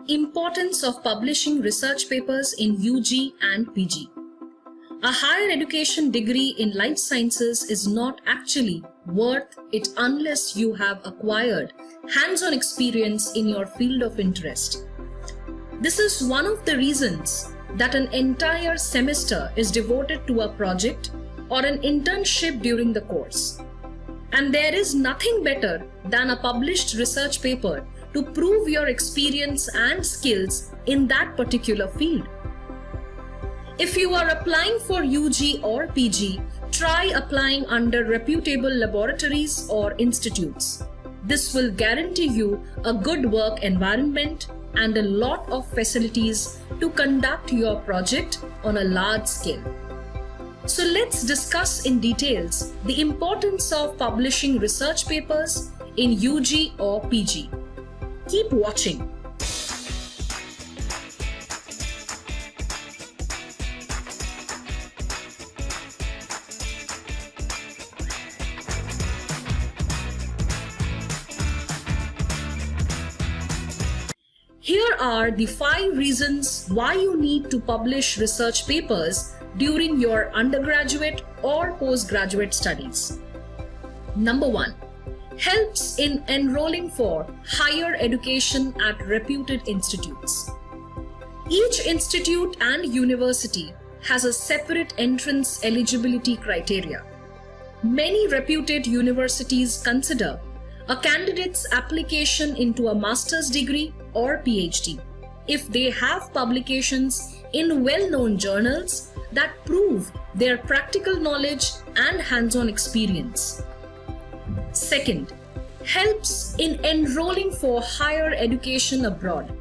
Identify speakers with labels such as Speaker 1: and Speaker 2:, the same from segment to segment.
Speaker 1: importance of publishing research papers in UG and PG. A higher education degree in life sciences is not actually worth it unless you have acquired hands-on experience in your field of interest. This is one of the reasons that an entire semester is devoted to a project or an internship during the course. And there is nothing better than a published research paper to prove your experience and skills in that particular field. If you are applying for UG or PG, try applying under reputable laboratories or institutes. This will guarantee you a good work environment and a lot of facilities to conduct your project on a large scale. So let's discuss in details the importance of publishing research papers in UG or PG. Keep watching. Here are the 5 reasons why you need to publish research papers during your undergraduate or postgraduate studies. Number 1. Helps in enrolling for higher education at reputed institutes. Each institute and university has a separate entrance eligibility criteria. Many reputed universities consider a candidate's application into a master's degree or PhD if they have publications in well-known journals that prove their practical knowledge and hands-on experience. Second, helps in enrolling for higher education abroad.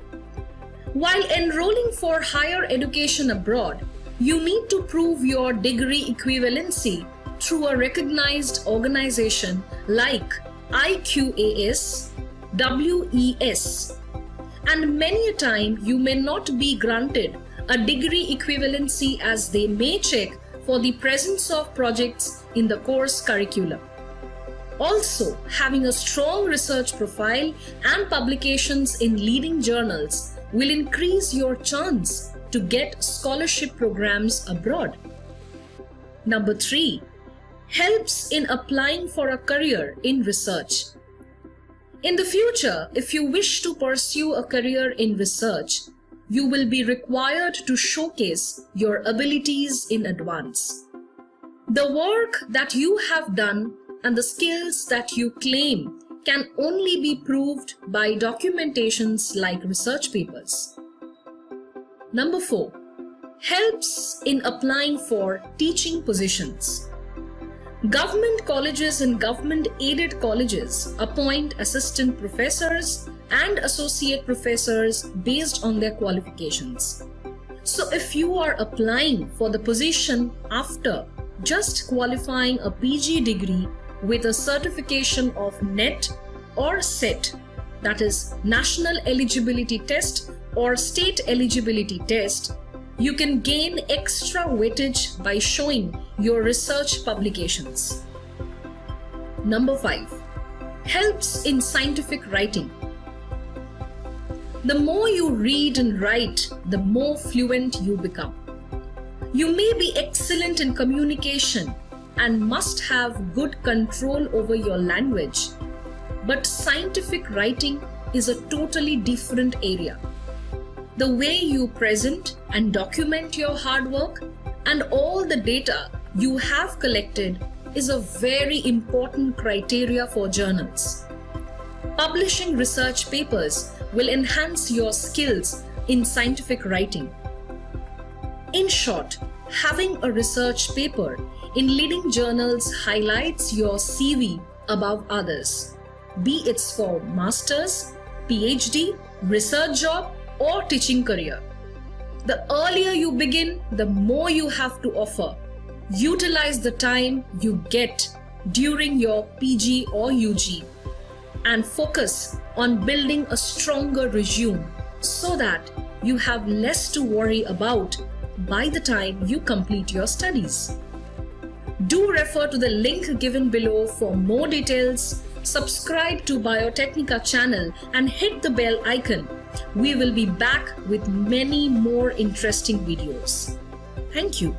Speaker 1: While enrolling for higher education abroad, you need to prove your degree equivalency through a recognized organization like IQAS, WES, and many a time you may not be granted a degree equivalency as they may check for the presence of projects in the course curriculum. Also, having a strong research profile and publications in leading journals will increase your chance to get scholarship programs abroad. Number 3. Helps in applying for a career in research. In the future, if you wish to pursue a career in research, you will be required to showcase your abilities in advance. The work that you have done and the skills that you claim can only be proved by documentations like research papers. Number 4. Helps in applying for teaching positions. Government colleges and government-aided colleges appoint assistant professors and associate professors based on their qualifications. So if you are applying for the position after just qualifying a PG degree with a certification of NET or SET, that is National Eligibility Test or State Eligibility Test, you can gain extra weightage by showing your research publications. Number 5. Helps in scientific writing. The more you read and write, the more fluent you become. You may be excellent in communication and must have good control over your language, but scientific writing is a totally different area. The way you present and document your hard work and all the data you have collected is a very important criteria for journals. Publishing research papers will enhance your skills in scientific writing. In short, having a research paper in leading journals highlights your CV above others, be it for master's, PhD, research job, or teaching career. The earlier you begin, the more you have to offer. Utilize the time you get during your PG or UG and focus on building a stronger resume so that you have less to worry about by the time you complete your studies. Do refer to the link given below for more details subscribe to Biotecnika channel and hit the bell icon. We will be back with many more interesting videos. Thank you.